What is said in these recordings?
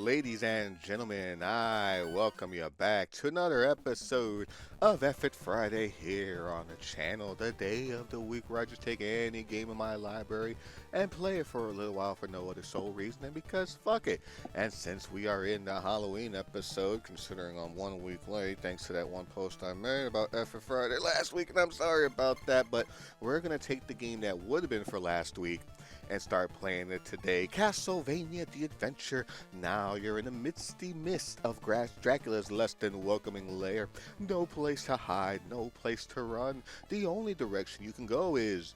Ladies and gentlemen, I welcome you back to another episode of Effort Friday here on the channel, the day of the week where I just take any game in my library and play it for a little while for no other sole reason than because fuck it. And since we are in the Halloween episode, considering I'm 1 week late thanks to that one post I made about Effort Friday last week, and I'm sorry about that, but we're going to take the game that would have been for last week and start playing it today. Castlevania The Adventure. Now you're in the misty mist of Dracula's less than welcoming lair. No place to hide, no place to run. The only direction you can go is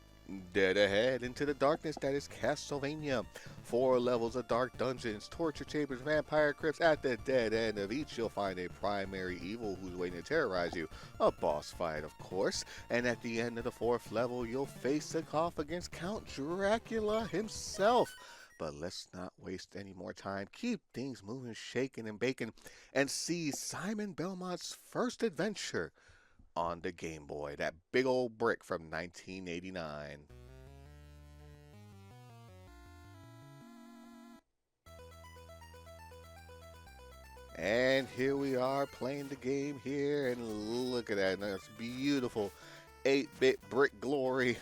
dead ahead into the darkness that is Castlevania. 4 levels of dark dungeons, torture chambers, vampire crypts. At the dead end of each, you'll find a primary evil who's waiting to terrorize you. A boss fight, of course. And at the end of the 4th level, you'll face off against Count Dracula himself. But let's not waste any more time. Keep things moving, shaking and baking, and see Simon Belmont's first adventure on the Game Boy, that big old brick from 1989. And here we are playing the game here, and look at that. That's beautiful 8-bit brick glory.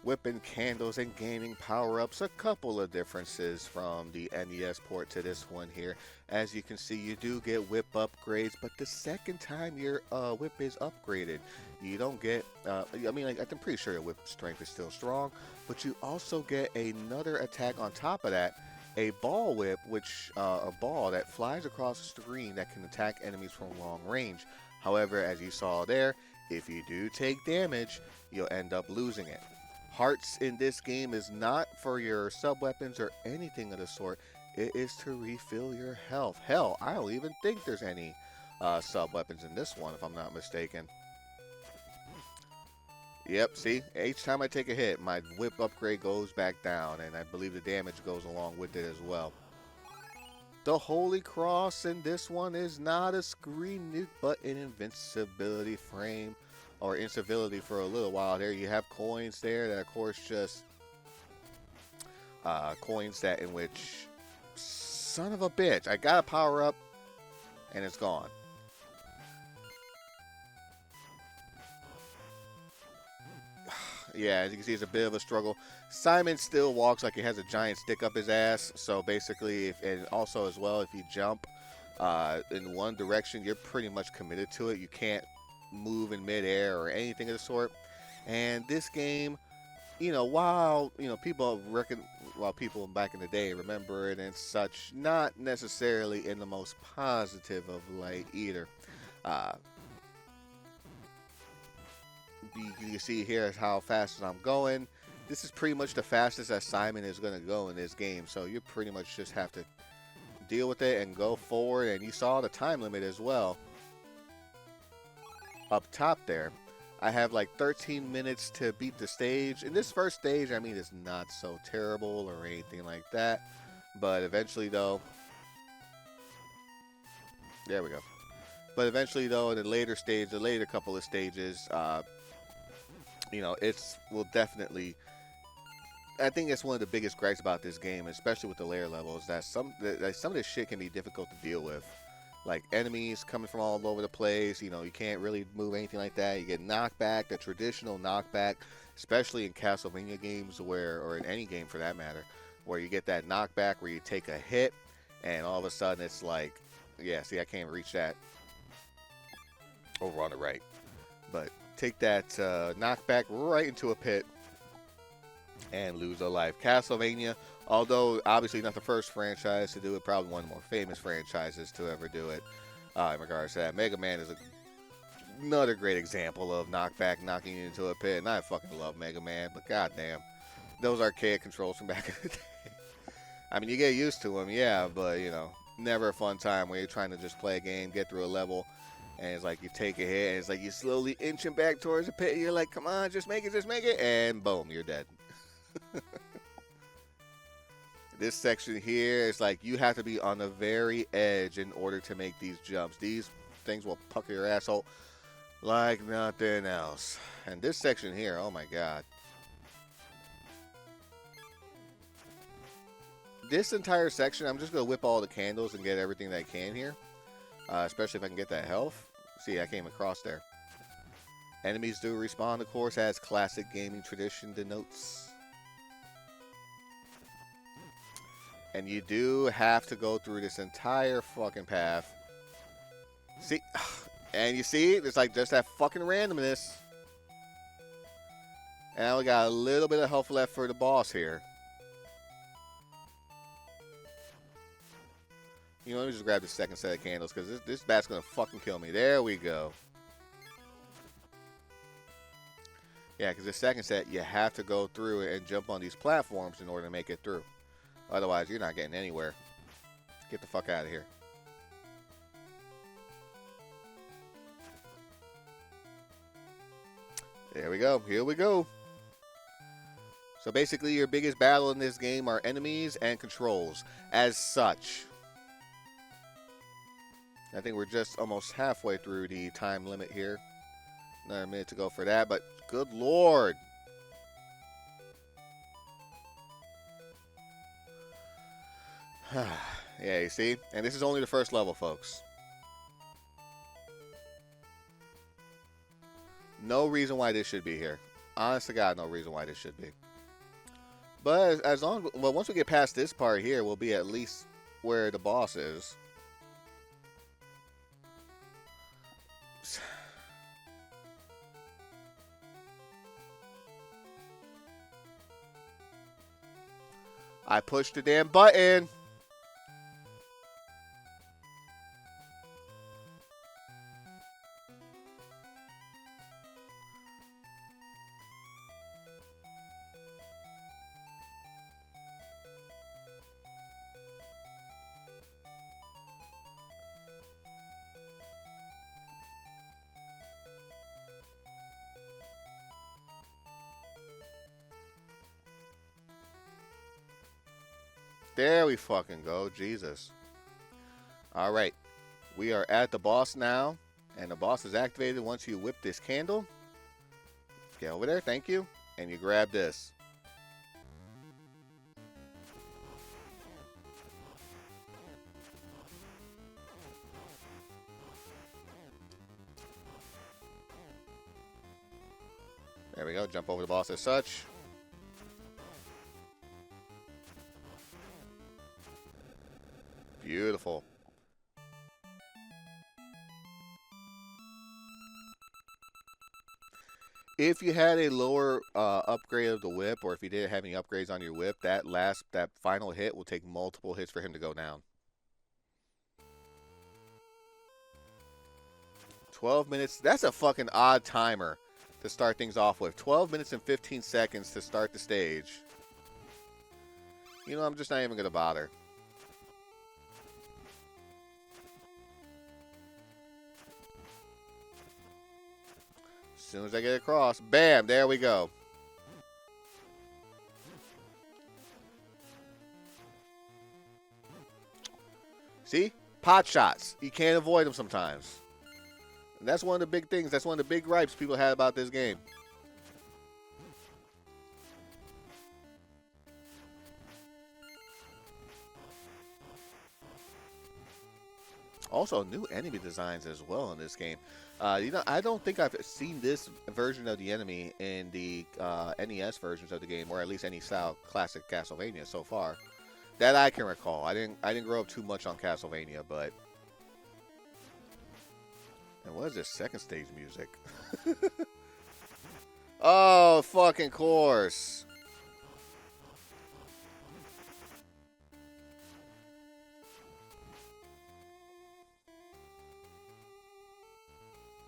Whipping candles and gaining power-ups. A couple of differences from the NES port to this one here. As you can see, you do get whip upgrades, but the second time your whip is upgraded, you don't get, I'm pretty sure your whip strength is still strong, but you also get another attack on top of that, a ball whip, which, a ball that flies across the screen that can attack enemies from long range. However, as you saw there, if you do take damage, you'll end up losing it. Hearts in this game is not for your sub-weapons or anything of the sort. It is to refill your health. Hell, I don't even think there's any sub-weapons in this one, if I'm not mistaken. Yep, see? Each time I take a hit, my whip upgrade goes back down, and I believe the damage goes along with it as well. The Holy Cross in this one is not a screen nuke, but an invincibility frame. Or incivility for a little while there. You have coins there that, of course, just coins that in which, son of a bitch, I got a power up and it's gone. Yeah, as you can see, it's a bit of a struggle. Simon still walks like he has a giant stick up his ass. So basically, and also as well, if you jump in one direction, you're pretty much committed to it. You can't move in midair or anything of the sort. And this game, while people back in the day remember it and such, not necessarily in the most positive of light either. You can see here how fast I'm going. This is pretty much the fastest that Simon is going to go in this game. So you pretty much just have to deal with it and go forward. And you saw the time limit as well. Up top there, I have like 13 minutes to beat the stage. In this first stage, I mean, it's not so terrible or anything like that. But eventually, though, there we go. But eventually, though, in the later stage, the later couple of stages, it's will definitely. I think that's one of the biggest gripes about this game, especially with the layer levels, that some of this shit can be difficult to deal with. Like enemies coming from all over the place, you can't really move anything like that. You get knockback, the traditional knockback, especially in Castlevania games or in any game for that matter, where you get that knockback where you take a hit and all of a sudden it's like, yeah, see, I can't reach that over on the right. But take that knockback right into a pit and lose a life. Castlevania, although obviously not the first franchise to do it, probably one of the more famous franchises to ever do it in regards to that. Mega Man is another great example of knockback, knocking you into a pit. And I fucking love Mega Man, but goddamn, those arcade controls from back in the day. I mean, you get used to them, yeah, but, never a fun time when you're trying to just play a game, get through a level, and it's like you take a hit, and it's like you're slowly inching back towards the pit, and you're like, come on, just make it, and boom, you're dead. This section here is like you have to be on the very edge in order to make these jumps. These things will pucker your asshole like nothing else. And this section here, oh my god. this entire section, I'm just going to whip all the candles and get everything that I can here. Especially if I can get that health. See, I came across there. Enemies do respawn, of course, as classic gaming tradition denotes. And you do have to go through this entire fucking path. See? And you see, it's like just that fucking randomness. And I only got a little bit of health left for the boss here. You know, let me just grab the second set of candles because this bat's going to fucking kill me. There we go. Yeah, because the second set, you have to go through and jump on these platforms in order to make it through. Otherwise, you're not getting anywhere. Get the fuck out of here. There we go. Here we go. So basically, your biggest battle in this game are enemies and controls. As such, I think we're just almost halfway through the time limit here. Another minute to go for that, but good lord. Yeah, you see? And this is only the first level, folks. No reason why this should be here. Honest to God, no reason why this should be. But as long, well, once we get past this part here, we'll be at least where the boss is. I pushed the damn button. There we fucking go. Jesus. All right. We are at the boss now. And the boss is activated once you whip this candle. Get over there. Thank you. And you grab this. There we go. Jump over the boss as such. Beautiful. If you had a lower upgrade of the whip, or if you didn't have any upgrades on your whip, that final hit will take multiple hits for him to go down. 12 minutes. That's a fucking odd timer to start things off with. 12 minutes and 15 seconds to start the stage. You know, I'm just not even going to bother. As soon as I get across, bam, there we go. See? Pot shots. You can't avoid them sometimes. And that's one of the big things. That's one of the big gripes people had about this game. Also, new enemy designs as well in this game. You know, I don't think I've seen this version of the enemy in the NES versions of the game, or at least any style classic Castlevania so far that I can recall. I didn't grow up too much on Castlevania, but. And what is this second stage music? Oh, fucking course.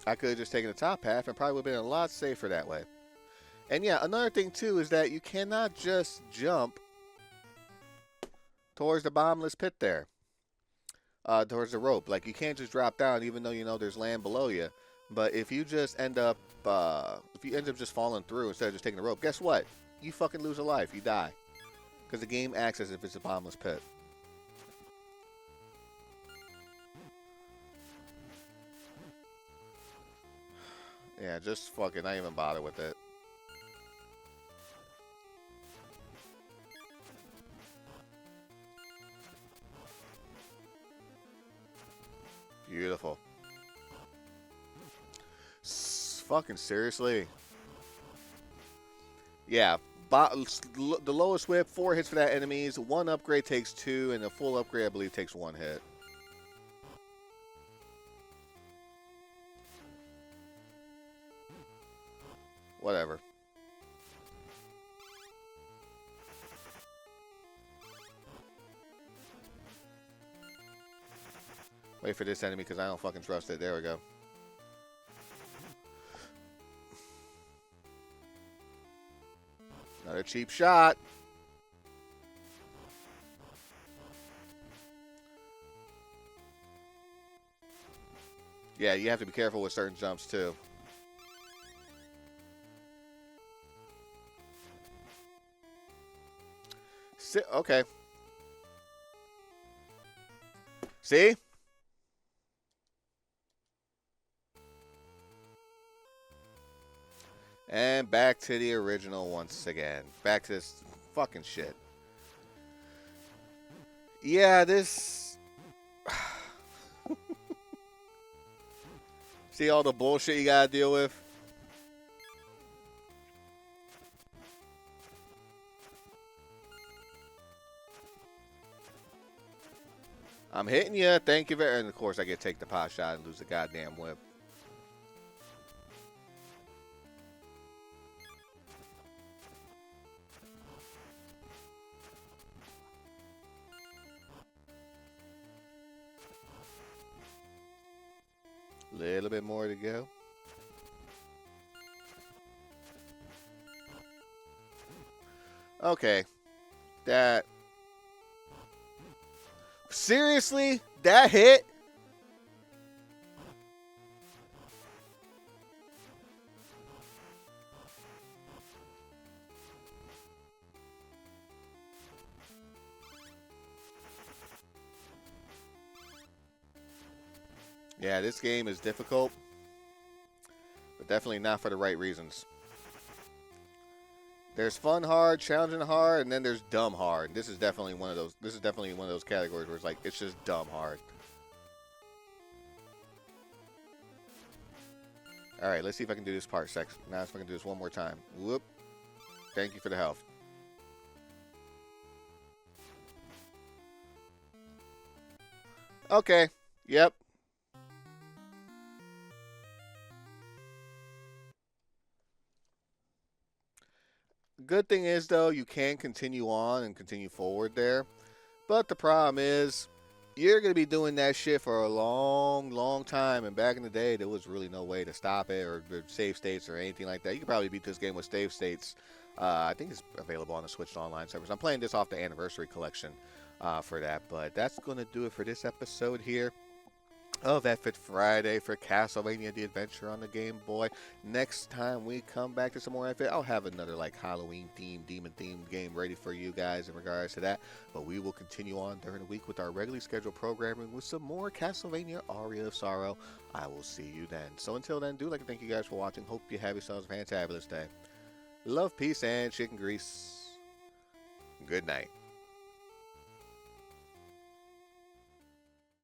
I could have just taken the top path and probably would have been a lot safer that way. And yeah, another thing too is that you cannot just jump towards the bottomless pit there. Towards the rope. Like, you can't just drop down even though you know there's land below you. But if you just end up just falling through instead of just taking the rope, guess what? You fucking lose a life. You die. Because the game acts as if it's a bottomless pit. Yeah, just fucking not even bother with it. Fucking seriously. Yeah. The lowest whip, 4 hits for that enemies. 1 upgrade takes 2, and a full upgrade, I believe, takes 1 hit. Whatever. Wait for this enemy because I don't fucking trust it. There we go. Another cheap shot. Yeah, you have to be careful with certain jumps too. Okay. See? And back to the original once again. Back to this fucking shit. Yeah, this... See all the bullshit you gotta deal with? I'm hitting you. Thank you very... And of course I get to take the pot shot and lose the goddamn whip. Little bit more to go. Okay. That... Seriously? That hit? Yeah, this game is difficult, but definitely not for the right reasons. There's fun hard, challenging hard, and then there's dumb hard. This is definitely one of those. This is definitely one of those categories where it's like it's just dumb hard. All right, let's see if I can do this part section. Now, if I can do this one more time. Whoop! Thank you for the health. Okay. Yep. Good thing is, though, you can continue on and continue forward there. But the problem is, you're going to be doing that shit for a long, long time. And back in the day, there was really no way to stop it or save states or anything like that. You could probably beat this game with save states. I think it's available on the Switch Online servers. I'm playing this off the Anniversary Collection for that. But that's going to do it for this episode here of F It Friday for Castlevania The Adventure on the Game Boy. Next time we come back to some more F It, I'll have another like Halloween themed, demon themed game ready for you guys in regards to that. But we will continue on during the week with our regularly scheduled programming with some more Castlevania Aria of Sorrow. I will see you then. So until then, do like to thank you guys for watching. Hope you have yourselves a fantabulous day. Love, peace, and chicken grease. Good night.